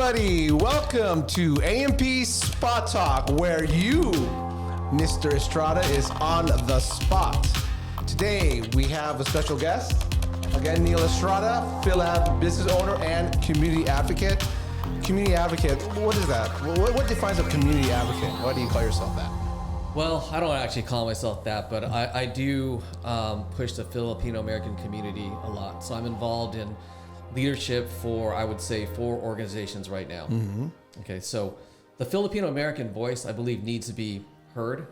everybody. Welcome to AMP Spot Talk, where you, Mr. Estrada, is on the spot. Today, we have a special guest. Again, Neil Estrada, Fil-Am business owner and community advocate. Community advocate, what is that? What defines a community advocate? Why do you call yourself that? Well, I don't actually call myself that, but I do push the Filipino American community a lot. So I'm involved in leadership for, I would say, 4 organizations right now. Mm-hmm. Okay, so the Filipino American voice, I believe, needs to be heard.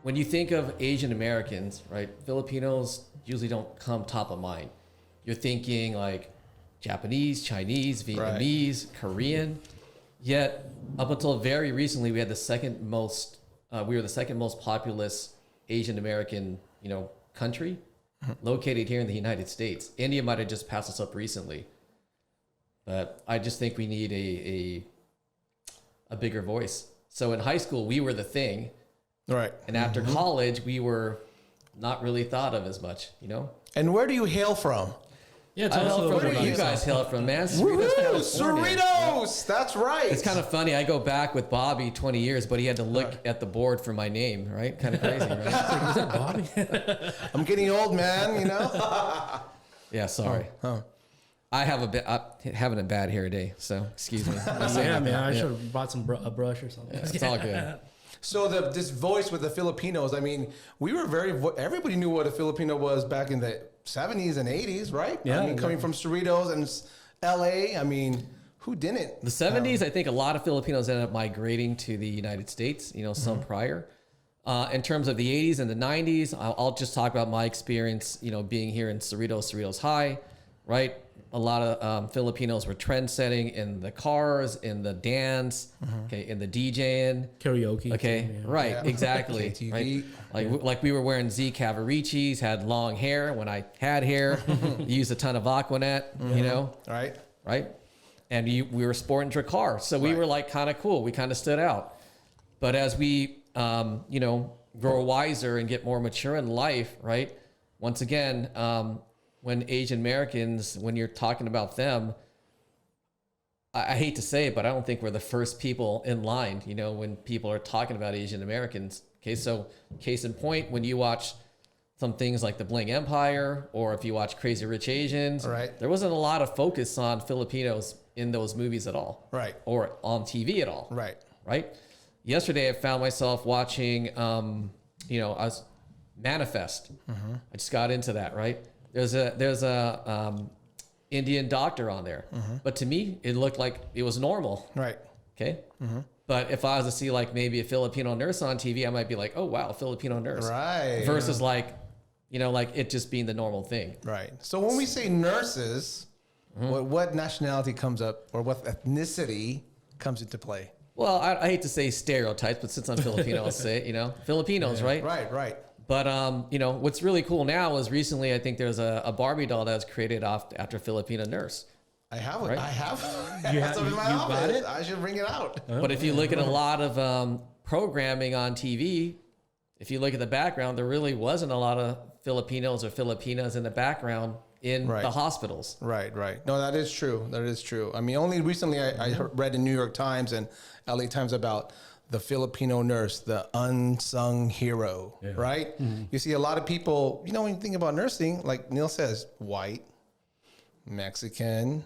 When you think of Asian Americans, right, Filipinos usually don't come top of mind. You're thinking like Japanese, Chinese, Vietnamese, right, Korean. Yet, up until very recently, we had the second most populous Asian American, country, located here in the United States. India might have just passed us up recently, but I just think we need a bigger voice. So in high school, we were the thing, right? And after college, we were not really thought of as much, And where do you hail from? Yeah, where do you guys hail from, man? Cerritos! That's right. It's kind of funny. I go back with Bobby 20 years, but he had to look at the board for my name, right? Kind of crazy, right? Is that Bobby? I'm getting old, man, Yeah, sorry. I have having a bad hair day, so excuse me. Yeah, man, I should have brought a brush or something. Yeah, it's all good. So this voice with the Filipinos, I mean, we were everybody knew what a Filipino was back in the 70s and 80s, right? Yeah. I mean, coming from Cerritos and LA, I mean, who didn't? The 70s, I think a lot of Filipinos ended up migrating to the United States, some prior. In terms of the 80s and the 90s, I'll just talk about my experience, being here in Cerritos High, right? A lot of Filipinos were trend setting in the cars, in the dance, okay, in the DJing, karaoke, okay, too, yeah. Right, exactly, KTV. right? Like we were wearing Z Cavaricis, had long hair when I had hair, used a ton of Aquanet, right, and we were sporting a car, so we were like kind of cool. We kind of stood out, but as we grow wiser and get more mature in life, right? Once again, when Asian Americans, when you're talking about them, I hate to say it, but I don't think we're the first people in line, when people are talking about Asian Americans. Okay, so case in point, when you watch some things like The Bling Empire, or if you watch Crazy Rich Asians, right, there wasn't a lot of focus on Filipinos in those movies at all. Right. Or on TV at all. Right. Right? Yesterday, I found myself watching, I was Manifest. I just got into that, right? There's a Indian doctor on there, but to me it looked like it was normal. Right. Okay. But if I was to see like maybe a Filipino nurse on TV, I might be like, oh wow, Filipino nurse. Right. Versus like it just being the normal thing. Right. So when we say nurses, what nationality comes up, or what ethnicity comes into play? Well, I hate to say stereotypes, but since I'm Filipino, I'll say it. Filipinos, right? Right. But what's really cool now is recently I think there's a Barbie doll that was created after a Filipino nurse. I have it. Right? I have You it in my you office. got it? I should bring it out. But if you look at a lot of programming on TV, if you look at the background, there really wasn't a lot of Filipinos or Filipinas in the background in the hospitals. Right. No, that is true. I mean, only recently I read in New York Times and LA Times about the Filipino nurse, the unsung hero, right? You see a lot of people, when you think about nursing, like Neil says, white, Mexican,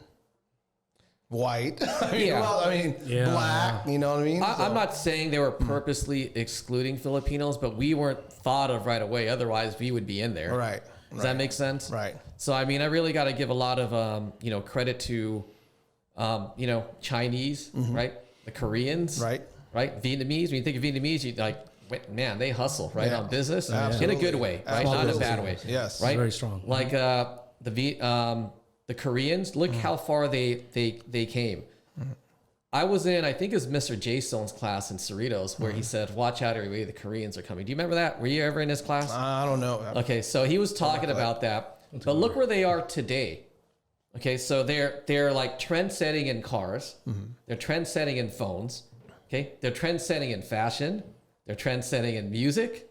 white, black, you know what I mean? I'm not saying they were purposely excluding Filipinos, but we weren't thought of right away. Otherwise, we would be in there. Right. Does that make sense? Right. So, I mean, I really got to give a lot of, credit to, Chinese, right? The Koreans. Right? Vietnamese. When you think of Vietnamese, you like, man, they hustle, right? On business. Absolutely. In a good way, right? Not in a bad way. Yes. Right? Very strong. Like the Koreans, look how far they came. I was in, I think it was Mr. J. Stone's class in Cerritos where he said, watch out, everybody, the Koreans are coming. Do you remember that? Were you ever in his class? I don't know. Okay, so he was talking about that. But look where they are today. Okay, so they're like trend setting in cars. They're trend setting in phones. Okay, they're trend setting in fashion. They're trend setting in music.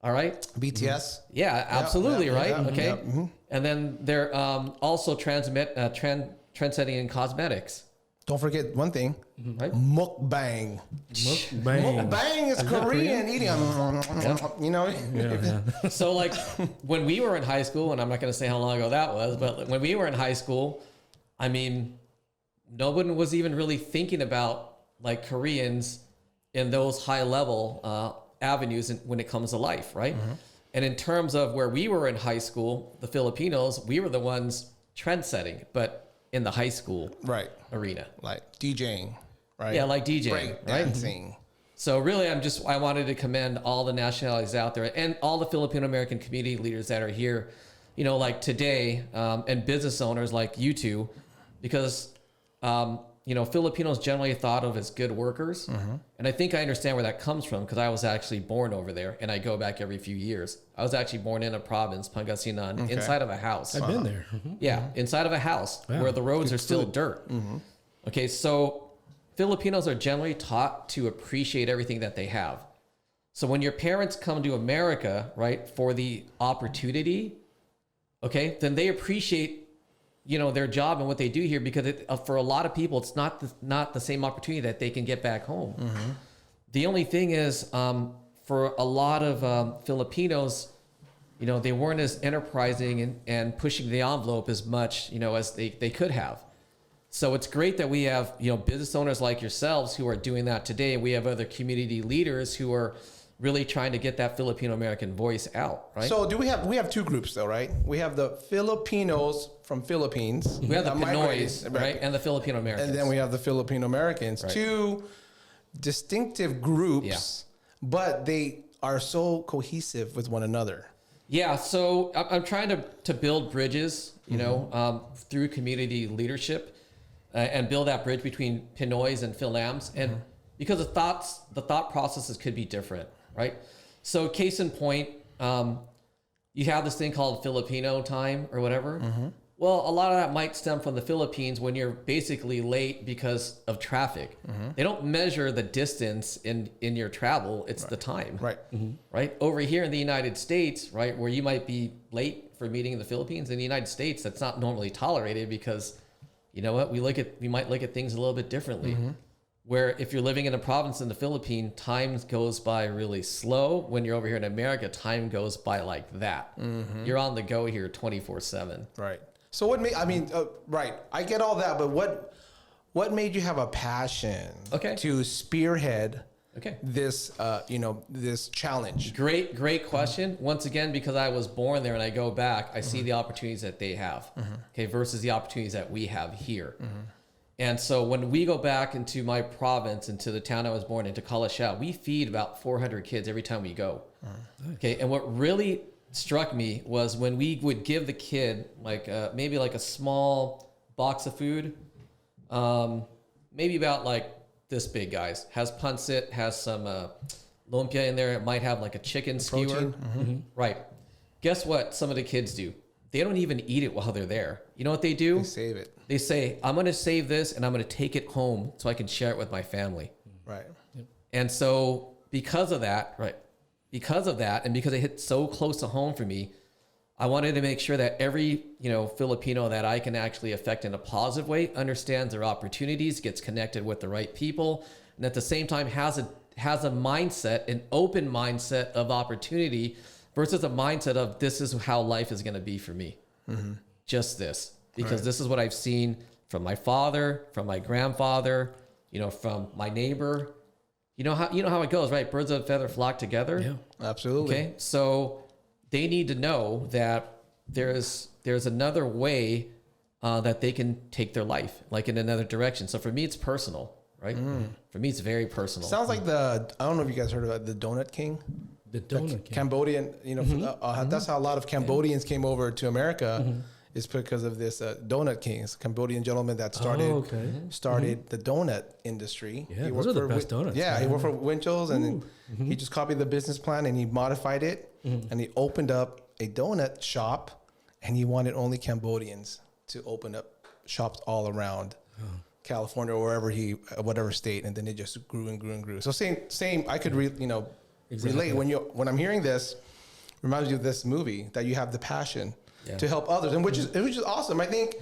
All right. BTS. Yeah, absolutely. Right. Okay. Mm-hmm. And then they're also trend setting in cosmetics. don't forget one thing, Right? mukbang. Mukbang is Korean eating. You know? So like when we were in high school, and I'm not going to say how long ago that was, but when we were in high school, I mean, no one was even really thinking about like Koreans in those high level avenues when it comes to life, right? And in terms of where we were in high school, the Filipinos, we were the ones trend setting, but in the high school arena. Like DJing, right? Yeah, like DJing, break right? dancing. So really, I wanted to commend all the nationalities out there and all the Filipino American community leaders that are here, you know, like today, and business owners like you two, because, you know, Filipinos generally thought of as good workers. And I think I understand where that comes from because I was actually born over there and I go back every few years. I was actually born in a province, Pangasinan, inside of a house. I've been there. Yeah, inside of a house where the roads are still dirt. Okay, so Filipinos are generally taught to appreciate everything that they have. So when your parents come to America, right, for the opportunity, okay, then they appreciate, you know, their job and what they do here because for a lot of people, it's not the same opportunity that they can get back home. The only thing is, for a lot of Filipinos, you know, they weren't as enterprising and pushing the envelope as much, you know, as they could have. So it's great that we have, you know, business owners like yourselves who are doing that today. We have other community leaders who are really trying to get that Filipino American voice out, right? So we have two groups though, right? We have the Filipinos from Philippines. We have the Pinoys, right? And the Filipino Americans. And then we have the Filipino Americans. Right. Two distinctive groups, but they are so cohesive with one another. Yeah, so I'm trying to build bridges, you know, through community leadership and build that bridge between Pinoys and Fil-Ams. And because the thought processes could be different, right? So case in point, you have this thing called Filipino time or whatever. Well, a lot of that might stem from the Philippines when you're basically late because of traffic. They don't measure the distance in your travel. It's the time. Right. Right. Over here in the United States, right, where you might be late for meeting in the Philippines, in the United States, that's not normally tolerated because, you know what, we might look at things a little bit differently. Where if you're living in a province in the Philippines, time goes by really slow. When you're over here in America, time goes by like that. You're on the go here 24/7. Right. So what made, I mean, right, I get all that, but what made you have a passion to spearhead this, you know, this challenge? Great question. Once again, because I was born there and I go back, I see the opportunities that they have, okay, versus the opportunities that we have here. And so when we go back into my province, into the town I was born in, to Kalashao, we feed about 400 kids every time we go. Okay, and what really struck me was when we would give the kid like maybe like a small box of food, maybe about like this big, guys, has pancit, has some lumpia in there. It might have like a chicken skewer. Right. Guess what some of the kids do? They don't even eat it while they're there. You know what they do? They save it. They say, I'm going to save this and I'm going to take it home so I can share it with my family. Right. And so because of that, and because it hit so close to home for me, I wanted to make sure that every, you know, Filipino that I can actually affect in a positive way understands their opportunities, gets connected with the right people, and at the same time has a mindset, an open mindset of opportunity versus a mindset of this is how life is going to be for me. Just this, because this is what I've seen from my father, from my grandfather, you know, from my neighbor. You know how it goes, right? Birds of a feather flock together. Yeah, absolutely. Okay, so they need to know that there's another way that they can take their life, like in another direction. So for me, it's personal, right? For me, it's very personal. Sounds like I don't know if you guys heard about the Donut King. The Donut King. Cambodian, you know, that's how a lot of Cambodians came over to America. Is because of this Donut King. It's a Cambodian gentleman that started the donut industry. Yeah, those are the best donuts. Yeah, he worked for Winchell's and he just copied the business plan and he modified it and he opened up a donut shop and he wanted only Cambodians to open up shops all around California or whatever state, and then it just grew and grew and grew. So same. I could relate when I'm hearing this. Reminds me of this movie that you have the passion. To help others, and which is awesome. I think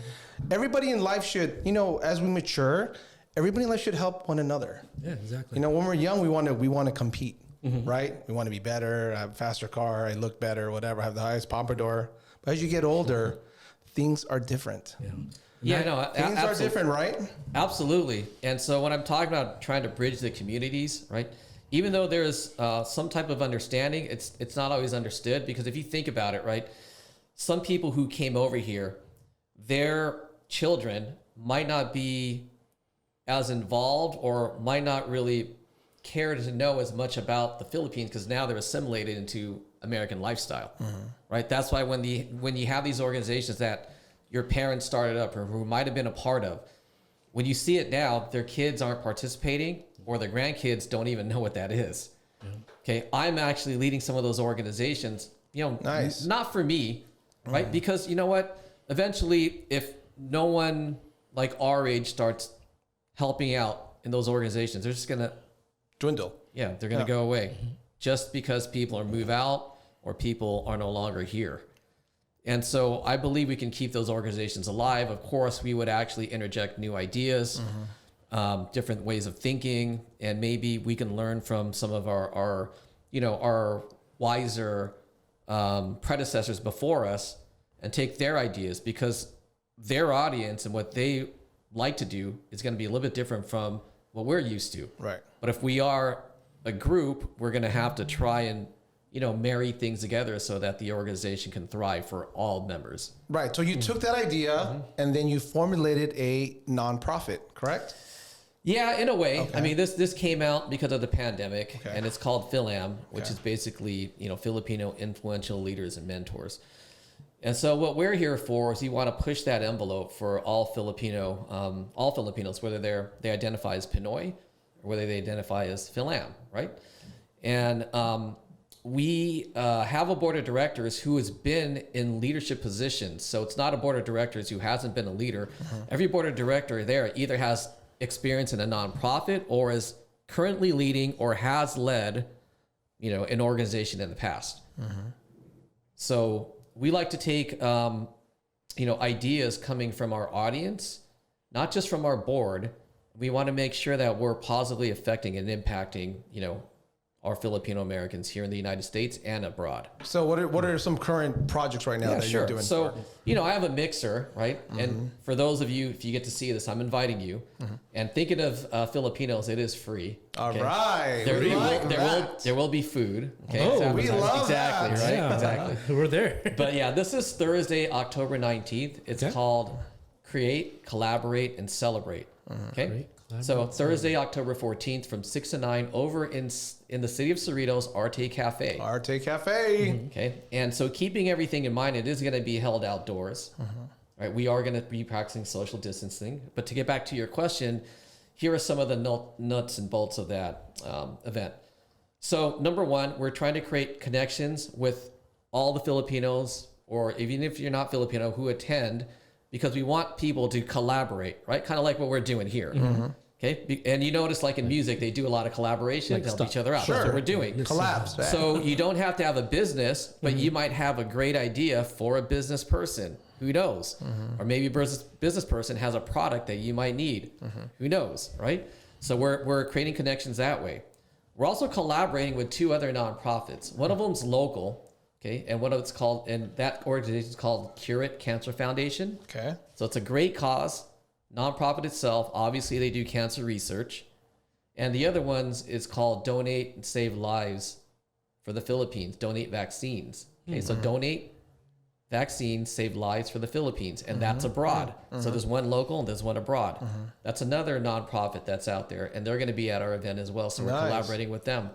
everybody in life should, you know, as we mature, everybody should help one another. Yeah, exactly. You know, when we're young, we want to compete, right? We want to be better, have a faster car, I look better, whatever, have the highest pompadour. But as you get older, things are different. Yeah, no, things are different, right? Absolutely. And so when I'm talking about trying to bridge the communities, right? Even though there's some type of understanding, it's not always understood, because if you think about it, right? Some people who came over here, their children might not be as involved or might not really care to know as much about the Philippines, because now they're assimilated into American lifestyle, right? That's why when you have these organizations that your parents started up or who might have been a part of, when you see it now, their kids aren't participating or their grandkids don't even know what that is. Okay, I'm actually leading some of those organizations, you know, not for me, right? Because you know what? Eventually, if no one like our age starts helping out in those organizations, they're just going to dwindle. Yeah, they're going to go away just because people are move out or people are no longer here. And so I believe we can keep those organizations alive. Of course, we would actually interject new ideas, different ways of thinking, and maybe we can learn from some of our wiser predecessors before us and take their ideas, because their audience and what they like to do is going to be a little bit different from what we're used to. Right. But if we are a group, we're going to have to try and, you know, marry things together so that the organization can thrive for all members. Right. So you took that idea and then you formulated a nonprofit, correct? Yeah, in a way. Okay. I mean, this came out because of the pandemic, and it's called Fil-Am, which is basically, you know, Filipino influential leaders and mentors. And so what we're here for is we want to push that envelope for all Filipinos, whether they identify as Pinoy or whether they identify as Fil-Am, right? And we have a board of directors who has been in leadership positions. So it's not a board of directors who hasn't been a leader. Every board of director there either has experience in a nonprofit or is currently leading or has led, you know, an organization in the past. So we like to take, ideas coming from our audience, not just from our board. We want to make sure that we're positively affecting and impacting, you know, our Filipino Americans here in the United States and abroad. So what are some current projects right now that you're doing? So, you know, I have a mixer, right? And for those of you, if you get to see this, I'm inviting you. And thinking of Filipinos, it is free. All right. There will be food. Okay. Oh, we love that. Right? Yeah, exactly. We're there. But yeah, this is Thursday, October 19th. It's called Create, Collaborate, and Celebrate. Okay. So Thursday, October 14th from 6 to 9 over in the city of Cerritos, Arte Cafe. Arte Cafe. Okay. And so keeping everything in mind, it is going to be held outdoors. Right. We are going to be practicing social distancing. But to get back to your question, here are some of the nuts and bolts of that event. So number one, we're trying to create connections with all the Filipinos, or even if you're not Filipino, who attend, because we want people to collaborate, right? Kind of like what we're doing here. Okay. And you notice, like in music, they do a lot of collaboration to help each other out. That's what we're doing. Collabs. So you don't have to have a business, but you might have a great idea for a business person. Who knows? Or maybe a business person has a product that you might need. Who knows, right? So we're creating connections that way. We're also collaborating with two other nonprofits. One of them's local. Okay, and what it's called, and that organization is called Curate Cancer Foundation. Okay. So it's a great cause, nonprofit itself. Obviously, they do cancer research. And the other ones is called Donate and Save Lives for the Philippines, Donate Vaccines. Okay, so donate vaccines, save lives for the Philippines, and that's abroad. So there's one local and there's one abroad. That's another nonprofit that's out there, and they're going to be at our event as well. So we're collaborating with them.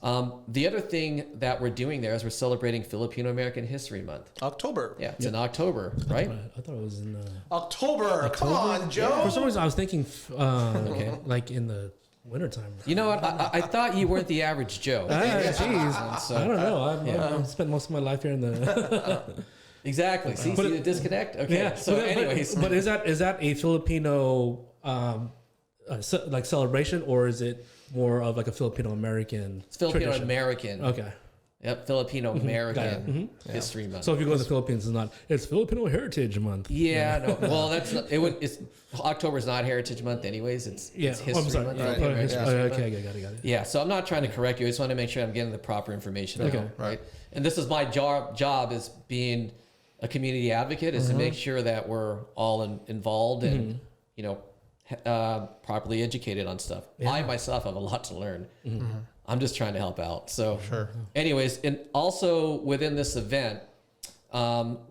The other thing that we're doing there is we're celebrating Filipino American History Month. October. Yeah, it's in October, right? I thought it was in October. Come on, Joe. For some reason, I was thinking like in the wintertime. You know what? I thought you weren't the average Joe. Jeez. So, I don't know. I've spent most of my life here in the... Exactly. See the disconnect? Okay. Yeah. So anyways. But is that a Filipino like celebration, or is it more of like a Filipino American? It's Filipino tradition? American. Okay. Yep, Filipino American History Month. So if you go to the Philippines, it's Filipino Heritage Month. Yeah, no. Well, that's not, it's October's not Heritage Month, anyways. It's History Month. Filipino American History Month. Okay, got it. Yeah, so I'm not trying to correct you. I just want to make sure I'm getting the proper information. Okay, right. And this is my job as being a community advocate is to make sure that we're all involved and properly educated on stuff. Yeah. I myself have a lot to learn. I'm just trying to help out. So, anyways, and also within this event,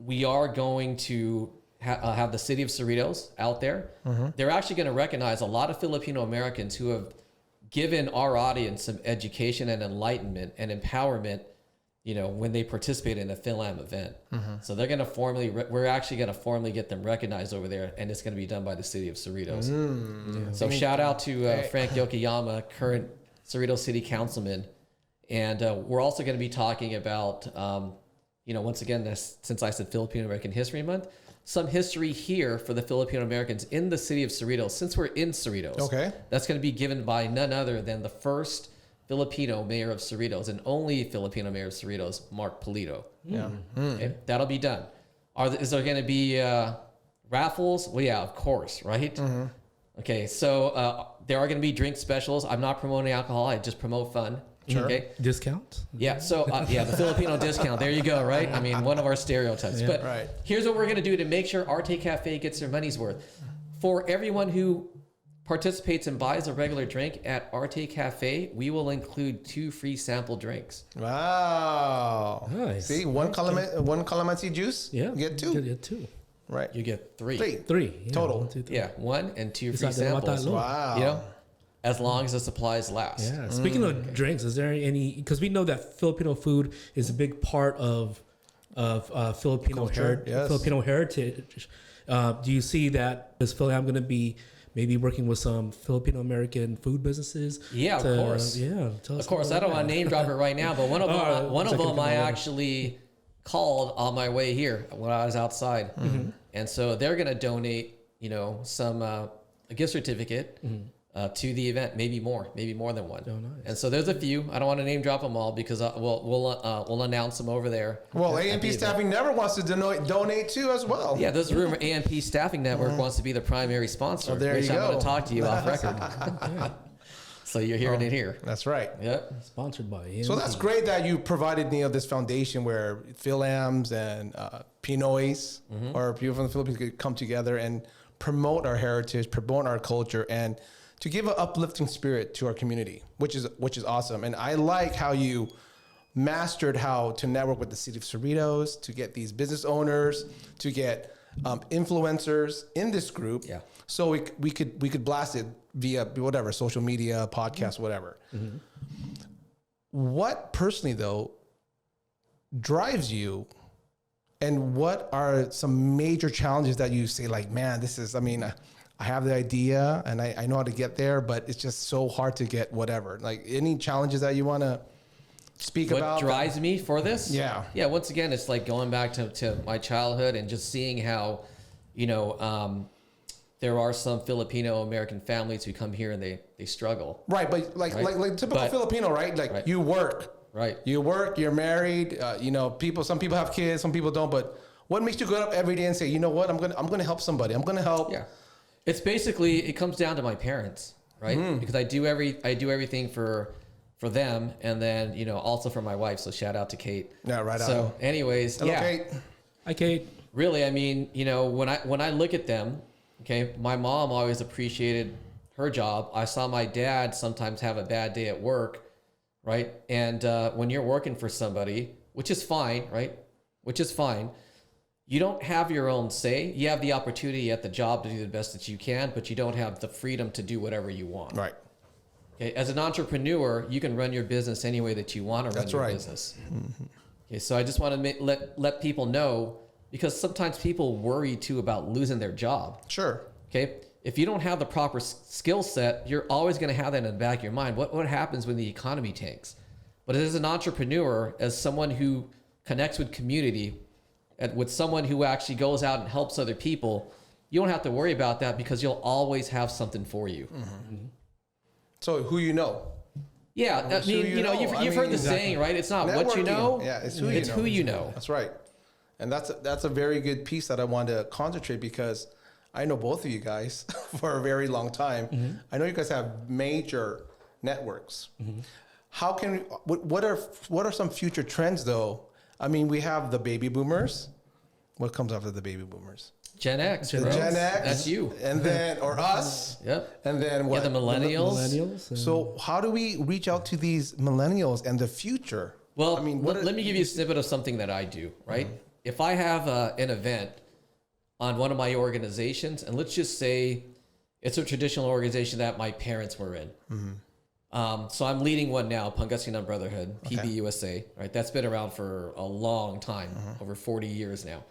we are going to have the city of Cerritos out there. They're actually going to recognize a lot of Filipino Americans who have given our audience some education and enlightenment and empowerment, when they participate in a Fil-Am event. So they're going to we're actually going to formally get them recognized over there, and it's going to be done by the city of Cerritos. So shout out to Frank Yokoyama, current Cerritos City Councilman. And we're also going to be talking about, once again, since I said Filipino American History Month, some history here for the Filipino Americans in the city of Cerritos, since we're in Cerritos. Okay. That's going to be given by none other than the first Filipino mayor of Cerritos and only Filipino mayor of Cerritos, Mark Polito. Yeah. Okay, that'll be done. Is there going to be raffles? Well, yeah, of course, right? Okay, so there are going to be drink specials. I'm not promoting alcohol. I just promote fun. Sure. Okay. Discount? Yeah. So, the Filipino discount. There you go, right? I mean, one of our stereotypes. But here's what we're going to do to make sure Arte Cafe gets their money's worth. For everyone who participates and buys a regular drink at Arte Cafe, we will include 2 free sample drinks. Wow. Nice. See, one calamansi juice, you get 2. You get 2. Right. You get 3. 3. Yeah, Total. 1, 2, 3. Yeah, 1 and 2 free samples. Wow. As long as the supplies last. Yeah. Speaking of drinks, is there any? Because we know that Filipino food is a big part of Filipino heritage. Do you see that is Fil-Am going to be maybe working with some Filipino American food businesses? Yeah, of course. Yeah, of course. I don't want to name drop it right now, but one of them I actually called on my way here when I was outside, and so they're going to donate, some a gift certificate. To the event, maybe more than one. Oh, nice. And so there's a few. I don't want to name drop them all because we'll announce them over there. Well, A&P Staffing Network wants to donate too as well. Yeah, there's a rumor A&P Staffing Network wants to be the primary sponsor. There you go. I'm going to talk to you off record. So you're hearing it here. That's right. Yep. Sponsored by A&P. So that's great that you provided this foundation where Fil-Ams and Pinoys or people from the Philippines could come together and promote our heritage, promote our culture, and to give an uplifting spirit to our community, which is awesome. And I like how you mastered how to network with the city of Cerritos, to get these business owners, to get influencers in this group. Yeah. So we could blast it via whatever, social media, podcast, whatever. What personally though drives you, and what are some major challenges that you say like, man, I have the idea and I know how to get there, but it's just so hard to get whatever. Like any challenges that you want to speak about? What drives me for this? Yeah. Yeah. Once again, it's like going back to my childhood and just seeing how, there are some Filipino American families who come here and they struggle. Right. But like typical Filipino, right? Like you work. Right. You work, you're married, some people have kids, some people don't, but what makes you get up every day and say, you know what, I'm going to help somebody. I'm going to help. Yeah. It's basically, it comes down to my parents, right? Because I do everything for them, and then also for my wife. So shout out to Kate. Yeah, right. So, anyways, hello, Kate. Hi, Kate. Really, when I look at them, okay, my mom always appreciated her job. I saw my dad sometimes have a bad day at work, right? And when you're working for somebody, which is fine, right? You don't have your own say. You have the opportunity at the job to do the best that you can, but you don't have the freedom to do whatever you want. Right. Okay. As an entrepreneur, you can run your business any way that you want to run your business. Okay. So I just want to let people know, because sometimes people worry too about losing their job. Sure. Okay. If you don't have the proper skill set, you're always going to have that in the back of your mind. What happens when the economy tanks? But as an entrepreneur, as someone who connects with community, with someone who actually goes out and helps other people, you don't have to worry about that because you'll always have something for you. So who you know? Yeah, I mean, you've heard the saying, right? It's not what you know. Yeah, it's who you know. That's right. And that's a very good piece that I wanted to concentrate, because I know both of you guys for a very long time. Mm-hmm. I know you guys have major networks. Mm-hmm. How can what are some future trends though? I mean, we have the baby boomers. What comes after the baby boomers? Gen X. Gen X. That's you. And then, or us. Yep. And then what? Yeah, the millennials. So how do we reach out to these millennials and the future? Well, I mean, let me give you a snippet of something that I do, right? Mm-hmm. If I have an event on one of my organizations, and let's just say it's a traditional organization that my parents were in. Mm-hmm. So I'm leading one now, Pangasinan Brotherhood, PBUSA, right? That's been around for a long time, over 40 years now.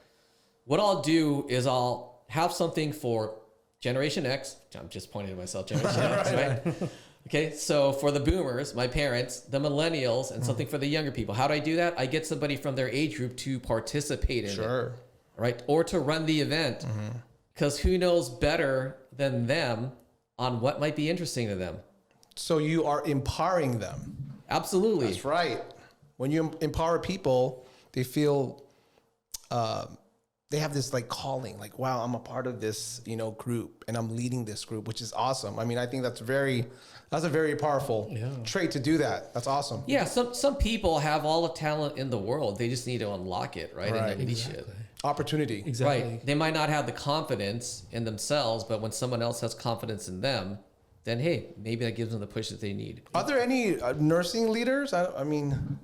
What I'll do is I'll have something for Generation X. I'm just pointing to myself, Generation X, right? Okay, so for the boomers, my parents, the millennials, and something for the younger people. How do I do that? I get somebody from their age group to participate in it, right? Or to run the event, because who knows better than them on what might be interesting to them. So you are empowering them. Absolutely. That's right. When you empower people, they feel... they have this like calling, like, wow, I'm a part of this, group, and I'm leading this group, which is awesome. I mean, I think that's a very powerful trait to do that. That's awesome. Yeah. Some people have all the talent in the world. They just need to unlock it, right? And unleash it. Opportunity. Exactly. Right. They might not have the confidence in themselves, but when someone else has confidence in them, then, hey, maybe that gives them the push that they need. Are there any nursing leaders? I mean...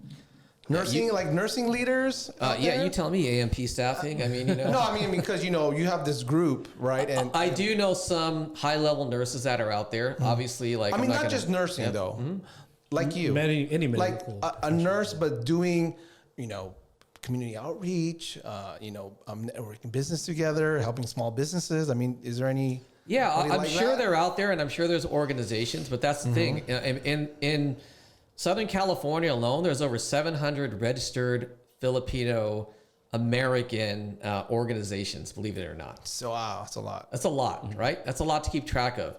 Nursing leaders? You tell me, AMP staffing. I mean, No, I mean, because, you have this group, right? And I do know some high-level nurses that are out there. Obviously, like... I mean, not just nursing, though. Mm-hmm. Like you. Any medical. Like a nurse, but doing, community outreach, networking business together, helping small businesses. I mean, is there any... Yeah, I'm sure they're out there, and I'm sure there's organizations, but that's the thing. In Southern California alone, there's over 700 registered Filipino American organizations, believe it or not. So, wow, that's a lot. That's a lot, right? That's a lot to keep track of.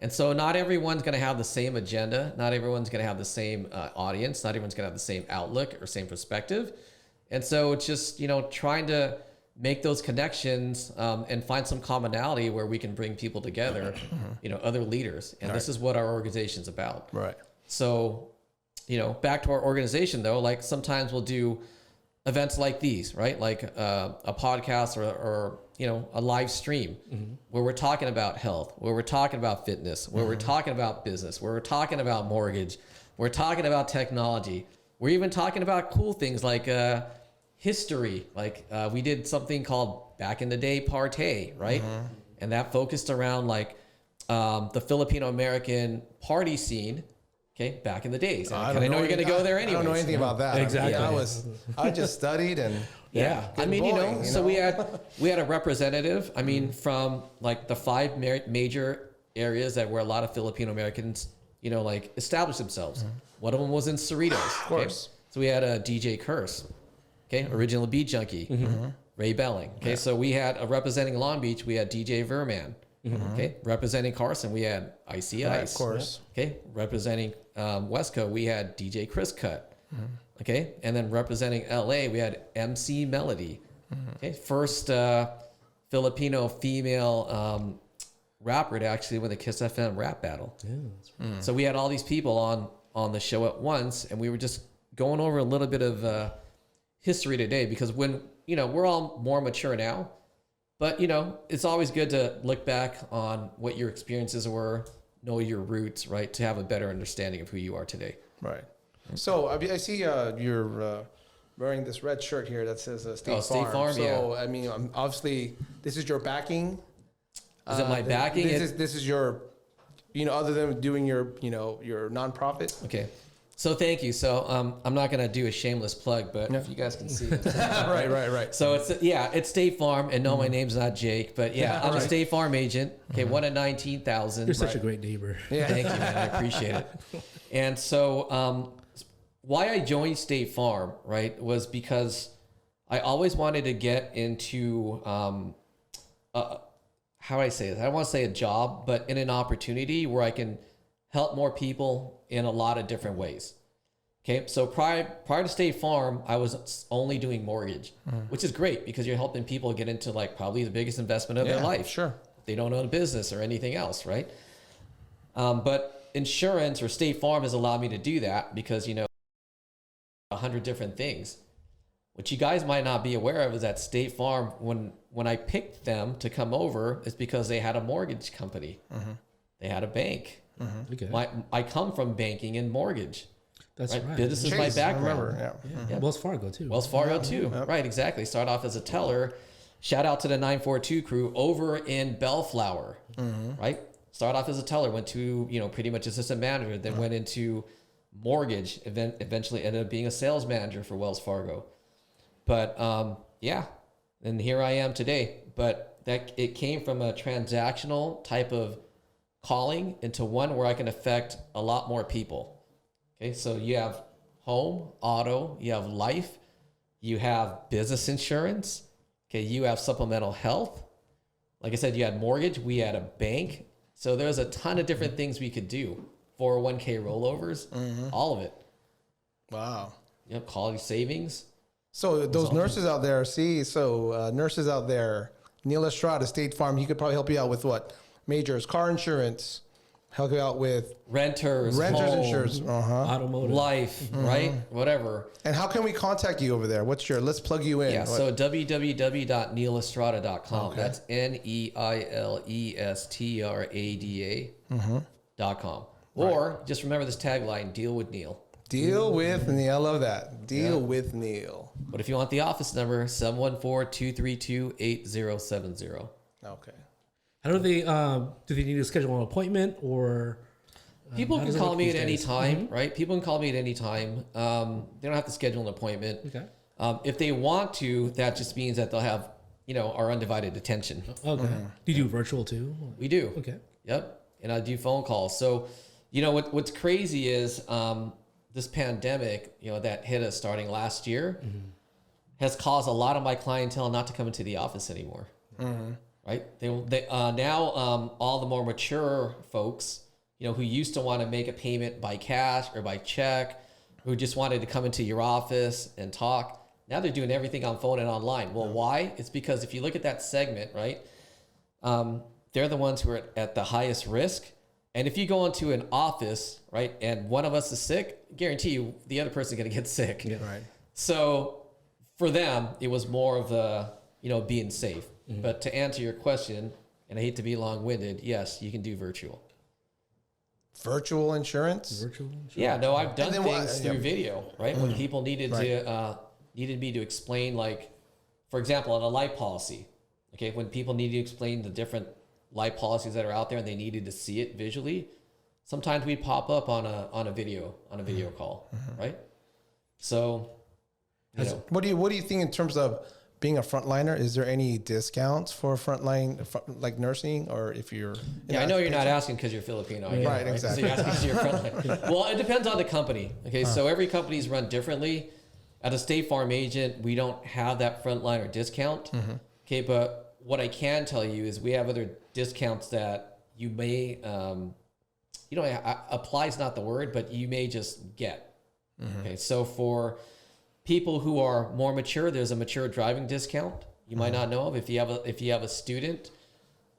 And so not everyone's going to have the same agenda. Not everyone's going to have the same audience. Not everyone's going to have the same outlook or same perspective. And so it's just, trying to make those connections and find some commonality where we can bring people together, other leaders. And this is what our organization's about. Right. So... back to our organization though, like sometimes we'll do events like these, right? Like a podcast or a live stream where we're talking about health, where we're talking about fitness, where we're talking about business, where we're talking about mortgage, we're talking about technology. We're even talking about cool things like history. Like we did something called Back in the Day Partay, right? And that focused around like the Filipino American party scene. Okay, back in the days. I know you're going to go there anyway. I don't know anything about that. Exactly. I mean, I just studied and I mean, so we had a representative. I mean, from like the 5 major areas that where a lot of Filipino Americans, established themselves. One of them was in Cerritos. Of course. Okay? So we had a DJ Curse, original beat junkie, Ray Belling. Okay, so we had representing Long Beach. We had DJ Verman. Okay, representing Carson, we had Icy Ice. Of course. Okay, representing Westco, we had DJ Chris Cut. Okay, and then representing LA, we had MC Melody. Okay, first Filipino female rapper to actually win the Kiss FM rap battle. Yeah, that's right. So we had all these people on the show at once, and we were just going over a little bit of history today, because when we're all more mature now. But, it's always good to look back on what your experiences were, know your roots, right, to have a better understanding of who you are today. Right. So I see you're wearing this red shirt here that says State Farm. State Farm, so, I mean, obviously, this is your backing. Is it my backing? This is your, other than doing your nonprofit. Okay. So thank you. So I'm not gonna do a shameless plug, but if you guys can see it. Right. So it's State Farm, and no, my name's not Jake, but I'm a State Farm agent. Okay, 1 in 19,000. You're such a great neighbor. Yeah. Thank you, man. I appreciate it. And so why I joined State Farm, right, was because I always wanted to get into how do I say this? I don't want to say a job, but in an opportunity where I can help more people in a lot of different ways. Okay, so prior to State Farm, I was only doing mortgage, which is great because you're helping people get into like probably the biggest investment of their life. Sure. They don't own a business or anything else, right? But insurance or State Farm has allowed me to do that because, 100 different things. What you guys might not be aware of is that State Farm, when I picked them to come over, is because they had a mortgage company. They had a bank. Okay. I come from banking and mortgage. That's right. Business is my background. Yeah. Wells Fargo too. Wells Fargo too. Yep. Right, exactly. Start off as a teller. Shout out to the 942 crew over in Bellflower. Right? Start off as a teller, went to, pretty much assistant manager, then went into mortgage, eventually ended up being a sales manager for Wells Fargo. But and here I am today. But that it came from a transactional type of calling into one where I can affect a lot more people. Okay, so you have home, auto, you have life, you have business insurance, okay, you have supplemental health. Like I said, you had mortgage, we had a bank. So there's a ton of different things we could do. 401k rollovers, all of it. Wow. Quality savings. So those nurses out there, nurses out there, Neil Estrada, State Farm, he could probably help you out with what? Majors, car insurance, help you out with renters home, insurance, automotive, life, right? Whatever. And how can we contact you over there? Let's plug you in. Yeah, so www.neilestrada.com. Okay. That's NEILESTRADA.com. Or just remember this tagline, deal with Neil. Deal with Neil. I love that. Deal with Neil. But if you want the office number, 714-232-8070. Okay. How do they need to schedule an appointment or? People can call me at any time, right? People can call me at any time. They don't have to schedule an appointment. Okay. If they want to, that just means that they'll have, our undivided attention. Okay. Do you do virtual too? We do. Okay. Yep. And I do phone calls. So, what's crazy is this pandemic, that hit us starting last year has caused a lot of my clientele not to come into the office anymore. Right? They now all the more mature folks, who used to want to make a payment by cash or by check, who just wanted to come into your office and talk. Now they're doing everything on phone and online. Well, why? It's because if you look at that segment, right, they're the ones who are at the highest risk. And if you go into an office, right, and one of us is sick, I guarantee you the other person's going to get sick. Yeah. Right. So for them, it was more of the, being safe. But to answer your question, and I hate to be long-winded, yes, you can do virtual. Virtual insurance? Yeah, no, I've done things through video, right? When people needed me to explain, like, for example, on a life policy, okay, when people needed to explain the different life policies that are out there and they needed to see it visually, sometimes we'd pop up on a video call, right? So, what do you think in terms of being a frontliner? Is there any discounts for frontline, like nursing, or if you're? I know you're not asking because you're Filipino, right? Exactly. So you're asking because you're frontline. Well, it depends on the company. Okay, so every company is run differently. At a State Farm agent, we don't have that frontliner discount. Okay, but what I can tell you is we have other discounts that you may, apply is not the word, but you may just get. Okay, so for people who are more mature, there's a mature driving discount you might not know of. If you have a student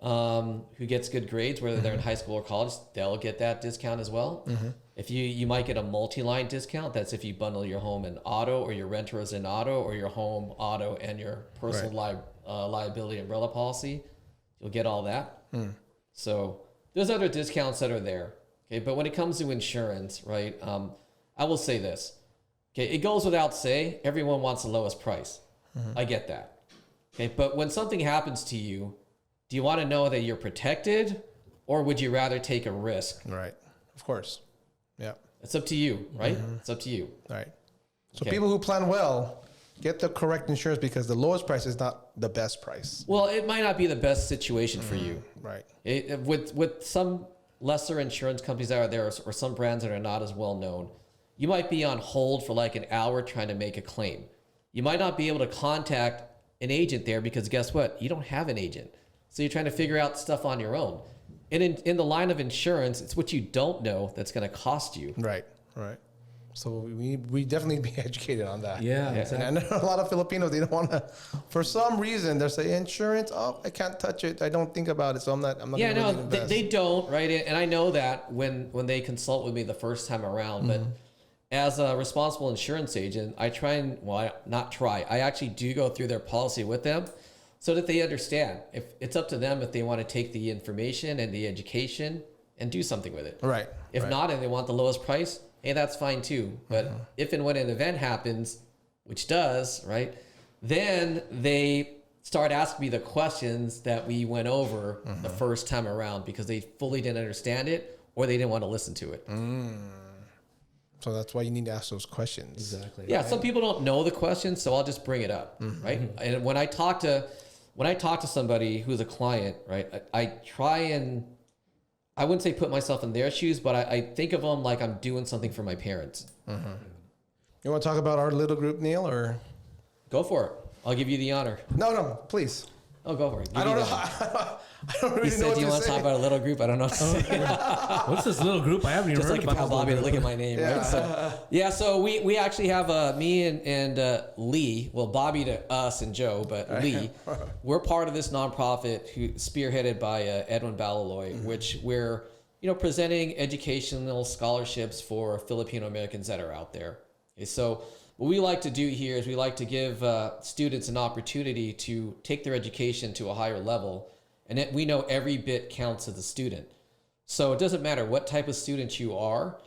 who gets good grades, whether they're in high school or college, they'll get that discount as well. If you might get a multi-line discount. That's if you bundle your home and auto, or your renter is in auto, or your home, auto, and your personal liability umbrella policy. You'll get all that. So there's other discounts that are there. Okay, but when it comes to insurance, right? I will say this. Okay, it goes without say, everyone wants the lowest price. I get that. Okay, but when something happens to you, do you want to know that you're protected, or would you rather take a risk? Right. Of course. Yeah. It's up to you, right? It's up to you. Right. So people who plan well, get the correct insurance, because the lowest price is not the best price. Well, it might not be the best situation for you. Right. With some lesser insurance companies out there, or some brands that are not as well known, you might be on hold for like an hour trying to make a claim. You might not be able to contact an agent there because guess what? You don't have an agent. So you're trying to figure out stuff on your own. in the line of insurance, it's what you don't know that's going to cost you. Right. So we definitely be educated on that. Yeah. Exactly. And I know a lot of Filipinos, they don't want to, for some reason, they're saying insurance. Oh, I can't touch it. I don't think about it, so I'm not. Yeah, gonna no, invest. they don't, right? And I know that when they consult with me the first time around, but as a responsible insurance agent, I try and, I actually do go through their policy with them so that they understand. If it's up to them if they want to take the information and the education and do something with it. Right. If not, and they want the lowest price, hey, that's fine too. But if and when an event happens, which does, right, then they start asking me the questions that we went over the first time around because they fully didn't understand it or they didn't want to listen to it. So that's why you need to ask those questions. Exactly. Yeah, some people don't know the questions, so I'll just bring it up, right? And when I talk to somebody who's a client, right, I try and, I wouldn't say put myself in their shoes, but I think of them like I'm doing something for my parents. You want to talk about our little group, Neil, or? Go for it. I'll give you the honor. No, please. Oh, go for it. I don't know. I don't really He know said, what "Do you to want to say. talk about a little group?" I don't know what to say. What's this little group? I haven't even Just heard like about Pal this little Bobby to group. look at my name, right? So we actually have me and Lee. Well, Bobby to us and Joe, but Lee. We're part of this nonprofit spearheaded by Edwin Ballaloy, which we're presenting educational scholarships for Filipino Americans that are out there. Okay, so what we like to do here is we like to give students an opportunity to take their education to a higher level. And we know every bit counts as a student. So it doesn't matter what type of student you are,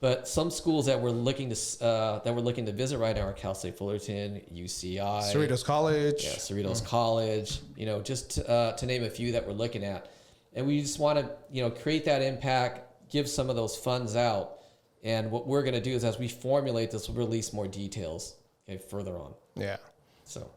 but some schools that we're looking to visit right now are Cal State Fullerton, UCI, Cerritos College. Yeah, Cerritos College, just to name a few that we're looking at. And we just want to, create that impact, give some of those funds out. And what we're going to do is as we formulate this, we'll release more details further on. Yeah. So,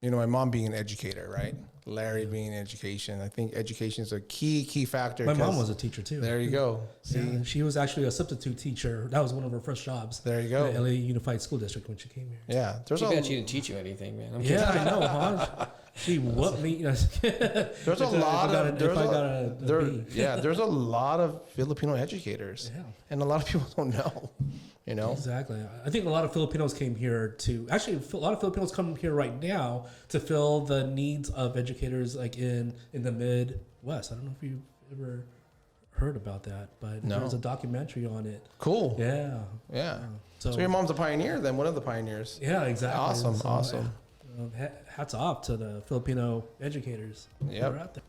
my mom being an educator, right? Larry being in education. I think education is a key factor. My mom was a teacher too. There you go. See, Yeah, she was actually a substitute teacher. That was one of her first jobs. There you go. At LA Unified School District when she came here. Yeah, there's she didn't teach you anything, man. I'm Yeah, I know, huh? She whooped me. there's a lot of there's a lot of Filipino educators, and a lot of people don't know. Exactly. I think a lot of Filipinos came here a lot of Filipinos come here right now to fill the needs of educators like in the Midwest. I don't know if you've ever heard about that, but there's a documentary on it. Cool. Yeah. So your mom's a pioneer, then one of the pioneers. Yeah, exactly. Awesome. Hats off to the Filipino educators that are out there.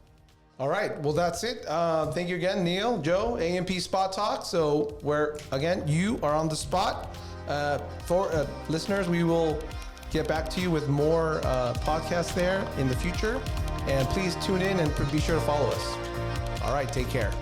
All right. Well, that's it. Thank you again, Neil, Joe, AMP Spot Talk. So you are on the spot. For listeners, we will get back to you with more podcasts there in the future. And please tune in and be sure to follow us. All right. Take care.